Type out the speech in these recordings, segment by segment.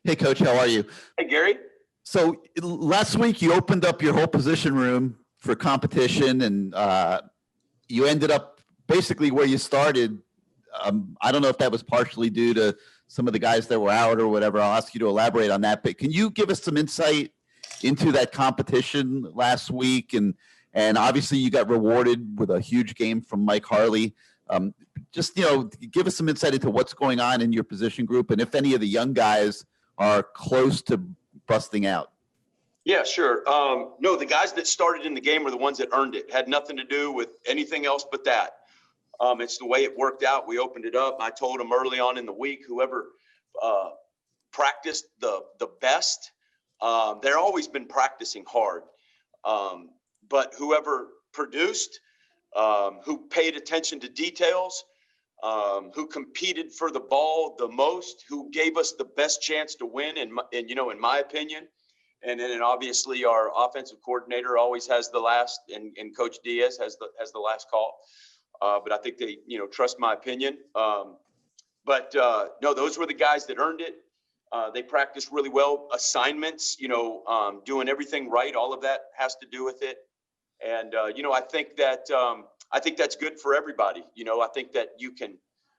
Hey, Coach, how are you? Hey, Gary. So last week you opened up your whole position room for competition, and you ended up basically where you started. I don't know if that was partially due to some of the guys that were out or whatever. I'll ask you to elaborate on that. But can you give us some insight into that competition last week? And obviously you got rewarded with a huge game from Mike Harley. Just, give us some insight into what's going on in your position group and if any of the young guys are close to busting out. Yeah, sure. No, the guys that started in the game were the ones that earned it. Had nothing to do with anything else but that. It's the way it worked out. We opened it up. I told them early on in the week, whoever practiced the best, they're always been practicing hard. But whoever produced, who paid attention to details, who competed for the ball the most, who gave us the best chance to win, in my opinion. And then obviously our offensive coordinator always has the last, and Coach Diaz has the last call. But I think they, trust my opinion. No, those were the guys that earned it. They practiced really well. Assignments, doing everything right. All of that has to do with it. And, I think that's good for everybody. I think that you can,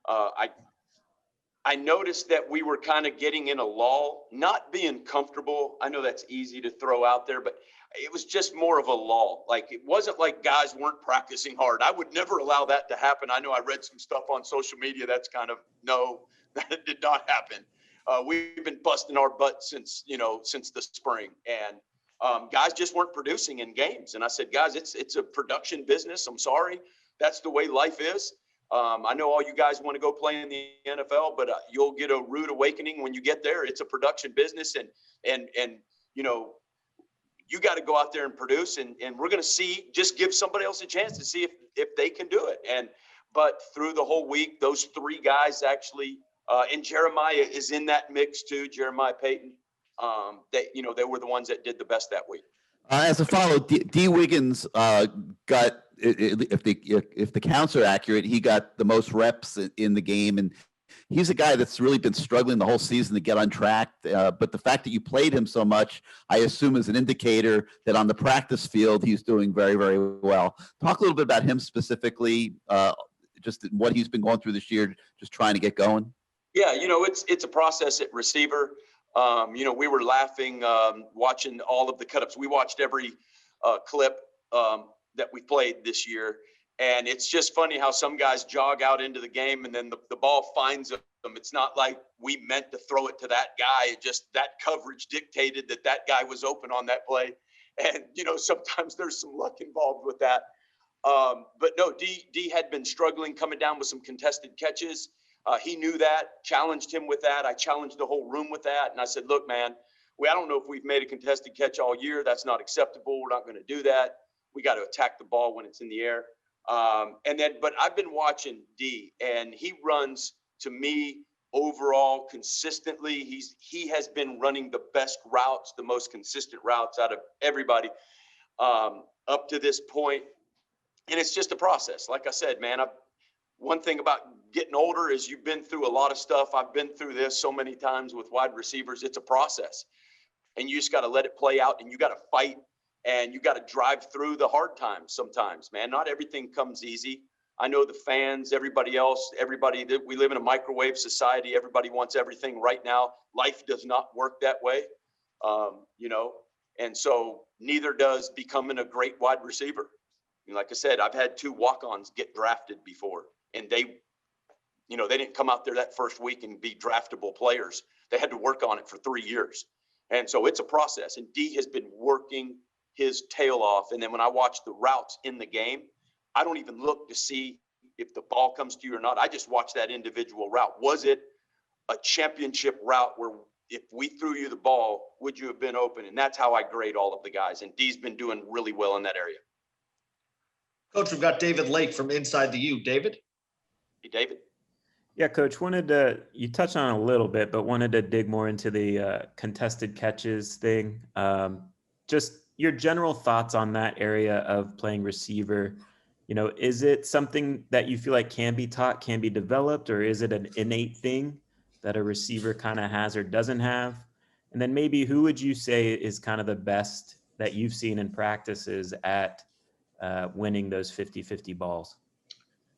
I noticed that we were kind of getting in a lull, not being comfortable. I know that's easy to throw out there, but it was just more of a lull. Like, it wasn't like guys weren't practicing hard. I would never allow that to happen. I know I read some stuff on social media that's kind of, no, that did not happen. We've been busting our butts since the spring, and guys just weren't producing in games. And I said, guys, it's a production business. I'm sorry. That's the way life is. I know all you guys want to go play in the NFL, but you'll get a rude awakening when you get there. It's a production business, and you got to go out there and produce, and we're going to see, just give somebody else a chance to see if they can do it. But through the whole week, those three guys actually, and Jeremiah is in that mix too, Jeremiah Payton, they were the ones that did the best that week. As a follow, D. Wiggins got, if the counts are accurate, he got the most reps in the game, and he's a guy that's really been struggling the whole season to get on track. But the fact that you played him so much, I assume, is an indicator that on the practice field he's doing very, very well. Talk a little bit about him specifically, just what he's been going through this year, just trying to get going. Yeah, it's a process at receiver. We were laughing, watching all of the cut-ups. We watched every clip that we played this year. And it's just funny how some guys jog out into the game and then the ball finds them. It's not like we meant to throw it to that guy. It just, that coverage dictated that guy was open on that play. And, sometimes there's some luck involved with that. But no, D had been struggling, coming down with some contested catches. He knew that, challenged him with that. I challenged the whole room with that. And I said, look, man, I don't know if we've made a contested catch all year. That's not acceptable. We're not going to do that. We got to attack the ball when it's in the air. But I've been watching D, and he runs, to me, overall consistently. He has been running the best routes, the most consistent routes out of everybody up to this point. And it's just a process. Like I said, man, one thing about getting older is you've been through a lot of stuff. I've been through this so many times with wide receivers. It's a process, and you just got to let it play out, and you got to fight, and you got to drive through the hard times sometimes, man. Not everything comes easy. I know the fans, everybody else, we live in a microwave society. Everybody wants everything right now. Life does not work that way, and so neither does becoming a great wide receiver. And like I said, I've had 2 walk-ons get drafted before, and they didn't come out there that first week and be draftable players. They had to work on it for 3 years. And so it's a process, and D has been working his tail off. And then when I watch the routes in the game, I don't even look to see if the ball comes to you or not. I just watch that individual route. Was it a championship route where if we threw you the ball, would you have been open? And that's how I grade all of the guys. And D's been doing really well in that area. Coach, we've got David Lake from Inside the U. David? Hey, David. Yeah, Coach, you touched on it a little bit, but wanted to dig more into the contested catches thing. Just your general thoughts on that area of playing receiver. Is it something that you feel like can be taught, can be developed, or is it an innate thing that a receiver kind of has or doesn't have? And then maybe who would you say is kind of the best that you've seen in practices at winning those 50-50 balls?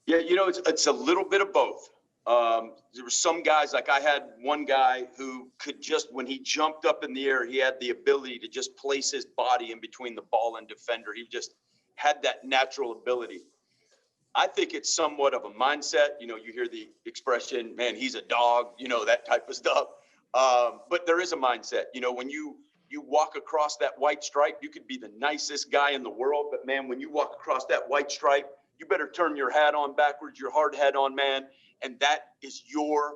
Yeah, it's a little bit of both. There were some guys, like I had one guy who could just, when he jumped up in the air, he had the ability to just place his body in between the ball and defender. He just had that natural ability. I think it's somewhat of a mindset. You hear the expression, man, he's a dog, that type of stuff. But there is a mindset. When you walk across that white stripe, you could be the nicest guy in the world, but man, when you walk across that white stripe, you better turn your hat on backwards, your hard hat on, man. And that is your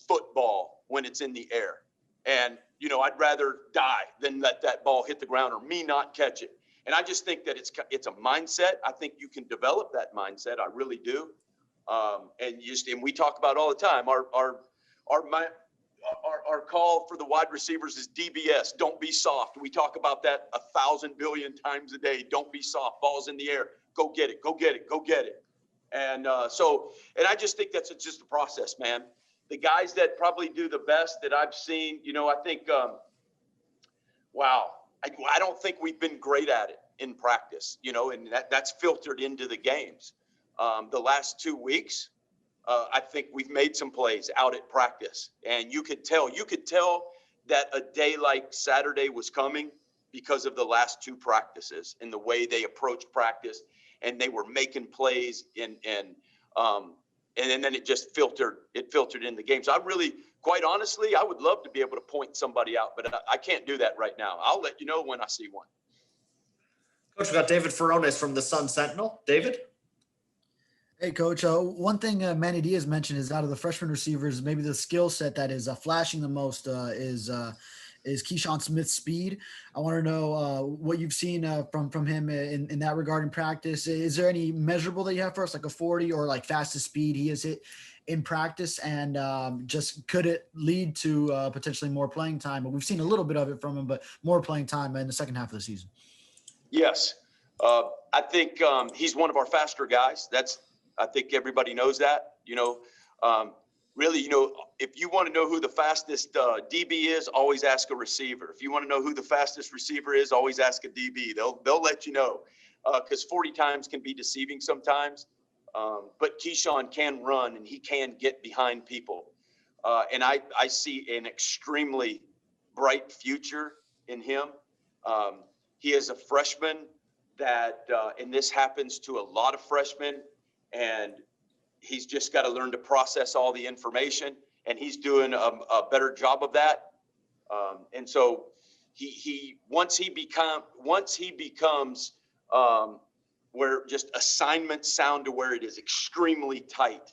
football when it's in the air. And, I'd rather die than let that ball hit the ground or me not catch it. And I just think that it's a mindset. I think you can develop that mindset. I really do. And we talk about all the time, our call for the wide receivers is DBS. Don't be soft. We talk about that 1,000 billion times a day. Don't be soft. Ball's in the air. Go get it. Go get it. Go get it. And and I just think that's just a process, man. The guys that probably do the best that I've seen, I think, I don't think we've been great at it in practice, and that's filtered into the games. The last 2 weeks, I think we've made some plays out at practice, and you could tell that a day like Saturday was coming because of the last 2 practices and the way they approached practice, and they were making plays and then it just filtered in the game. So I really, quite honestly, I would love to be able to point somebody out, but I can't do that right now. I'll let you know when I see one. Coach, we got David Ferronis from the Sun Sentinel. David? Hey, Coach. One thing Manny Diaz mentioned is out of the freshman receivers, maybe the skill set that is flashing the most is Keyshawn Smith's speed. I want to know what you've seen from him in that regard in practice. Is there any measurable that you have for us, like a 40 or like fastest speed he has hit in practice? And just could it lead to potentially more playing time? But we've seen a little bit of it from him, but more playing time in the second half of the season. Yes. I think he's one of our faster guys. I think everybody knows that, really, if you want to know who the fastest DB is, always ask a receiver. If you want to know who the fastest receiver is, always ask a DB. They'll let you know, because 40 times can be deceiving sometimes. But Keyshawn can run and he can get behind people. And I see an extremely bright future in him. He is a freshman that, and this happens to a lot of freshmen, and he's just got to learn to process all the information, and he's doing a better job of that. And so once he becomes where just assignments sound to where it is extremely tight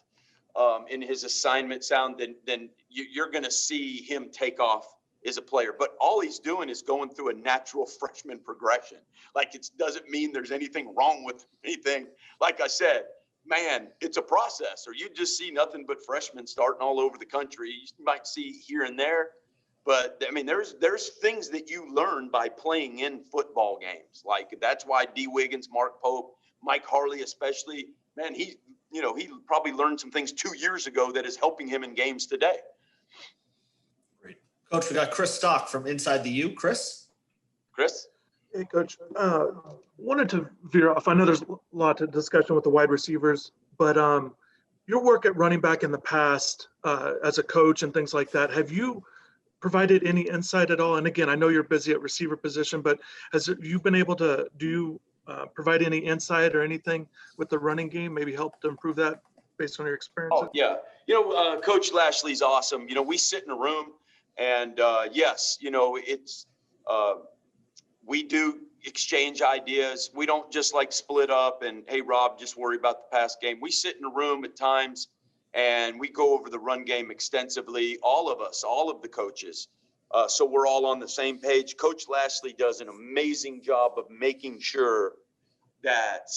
in his assignment sound, then you're going to see him take off as a player. But all he's doing is going through a natural freshman progression. Like, it doesn't mean there's anything wrong with anything. Like I said, man, it's a process, or you just see nothing but freshmen starting all over the country. You might see here and there, but I mean, there's things that you learn by playing in football games. Like, that's why D. Wiggins, Mark Pope, Mike Harley, especially, man, he probably learned some things 2 years ago that is helping him in games today. Great. Coach, we got Chris Stock from Inside the U. Chris? Hey, Coach. Wanted to veer off. I know there's a lot of discussion with the wide receivers, but your work at running back in the past as a coach and things like that, have you provided any insight at all? And again, I know you're busy at receiver position, but has you been able to provide any insight or anything with the running game, maybe help to improve that based on your experience? Oh, yeah. Coach Lashley's awesome. We sit in a room, and yes, it's we do exchange ideas. We don't just like split up and, hey, Rob, just worry about the past game. We sit in a room at times and we go over the run game extensively, all of us, all of the coaches. So we're all on the same page. Coach Lashley does an amazing job of making sure that,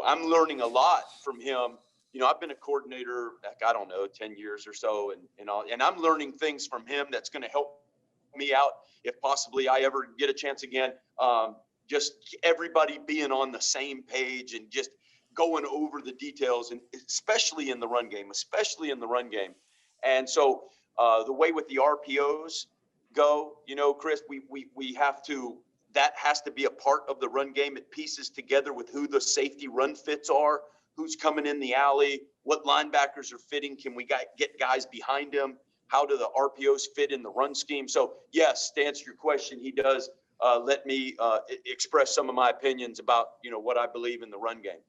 I'm learning a lot from him. I've been a coordinator, 10 years or so, and I'm learning things from him that's going to help me out if possibly I ever get a chance again. Just everybody being on the same page and just going over the details, and especially in the run game. And so the way with the RPOs go, you know, Chris, we have to, that has to be a part of the run game. It pieces together with who the safety run fits are, who's coming in the alley, what linebackers are fitting. Can we get guys behind him? How do the RPOs fit in the run scheme? So yes, to answer your question, he does let me express some of my opinions about, you know, what I believe in the run game.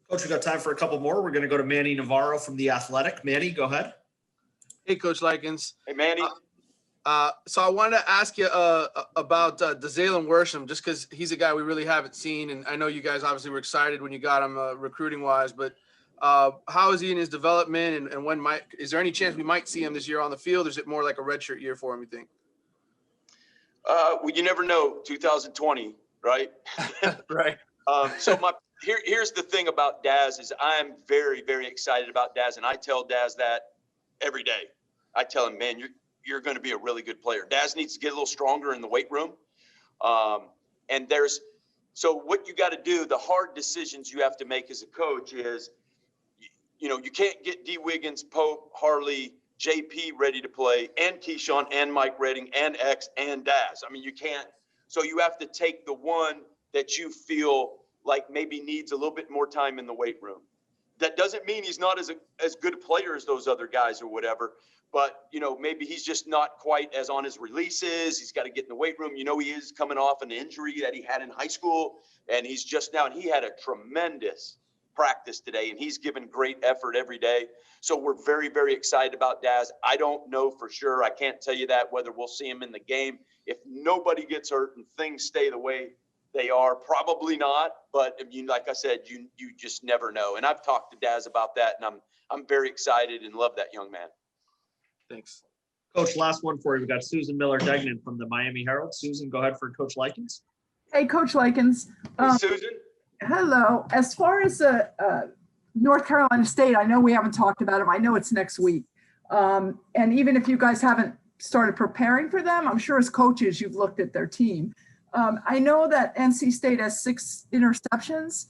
Coach, we got time for a couple more. We're going to go to Manny Navarro from The Athletic. Manny, go ahead. Hey, Coach Likens. Hey, Manny. So I wanted to ask you about DeZalen Worsham, just because he's a guy we really haven't seen, and I know you guys obviously were excited when you got him recruiting wise. But how is he in his development, and when is there any chance we might see him this year on the field, or is it more like a redshirt year for him? You think? Well, you never know. 2020, right? Right. So here's the thing about Daz is I'm very, very excited about Daz, and I tell Daz that every day. I tell him, man, you're going to be a really good player. Daz needs to get a little stronger in the weight room. So what you got to do, the hard decisions you have to make as a coach is, you know, you can't get D. Wiggins, Pope, Harley, JP ready to play, and Keyshawn, and Mike Redding, and X, and Daz. I mean, you can't. So you have to take the one that you feel like maybe needs a little bit more time in the weight room. That doesn't mean he's not as good a player as those other guys or whatever, but, you know, maybe he's just not quite as on his releases. He's got to get in the weight room. You know, he is coming off an injury that he had in high school, and he's just now, and he had a tremendous practice today, and he's given great effort every day. So we're very, very excited about Daz. I don't know for sure. I can't tell you that, whether we'll see him in the game. If nobody gets hurt and things stay the way they are, probably not. But I mean, like I said, you just never know. And I've talked to Daz about that, and I'm very excited and love that young man. Thanks. Coach, last one for you. We've got Susan Miller-Degnan from the Miami Herald. Susan, go ahead for Coach Likens. Hey, Coach Likens. Hey, Susan. Hello. As far as North Carolina State, I know we haven't talked about them. I know it's next week. And even if you guys haven't started preparing for them, I'm sure as coaches you've looked at their team. I know that NC State has 6 interceptions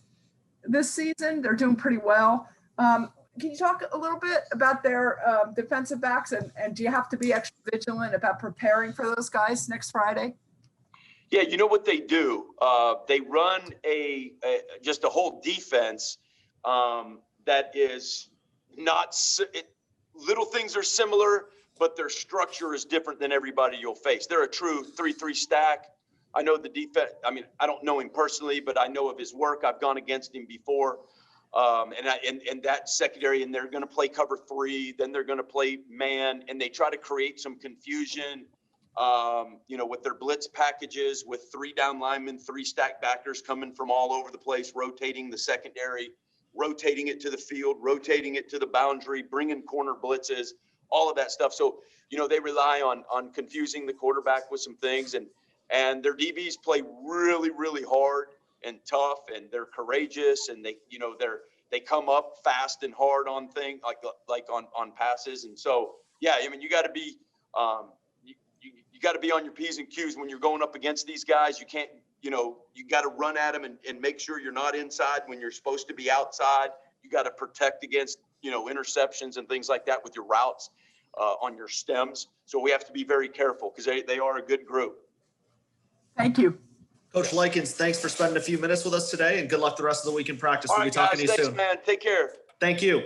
this season. They're doing pretty well. Can you talk a little bit about their defensive backs, and do you have to be extra vigilant about preparing for those guys next Friday? Yeah, you know what they do? They run just a whole defense that is not little things are similar, but their structure is different than everybody you'll face. They're a true 3-3 stack. I know the defense. I mean, I don't know him personally, but I know of his work. I've gone against him before. And that secondary, and they're going to play cover 3, then they're going to play man, and they try to create some confusion, you know, with their blitz packages, with 3 down linemen, 3 stack backers coming from all over the place, rotating the secondary, rotating it to the field, rotating it to the boundary, bringing corner blitzes, all of that stuff. So, you know, they rely on confusing the quarterback with some things, and their DBs play really, really hard and tough, and they're courageous, and they come up fast and hard on things like on passes. And so, yeah, I mean, you got to be you got to be on your P's and Q's when you're going up against these guys. You can't, you know, you got to run at them and make sure you're not inside when you're supposed to be outside. You got to protect against, you know, interceptions and things like that with your routes on your stems. So we have to be very careful because they are a good group. Thank you. Coach Likens, thanks for spending a few minutes with us today, and good luck the rest of the week in practice. All We'll right, be talking guys, to you thanks, soon. man. Take care. Thank you.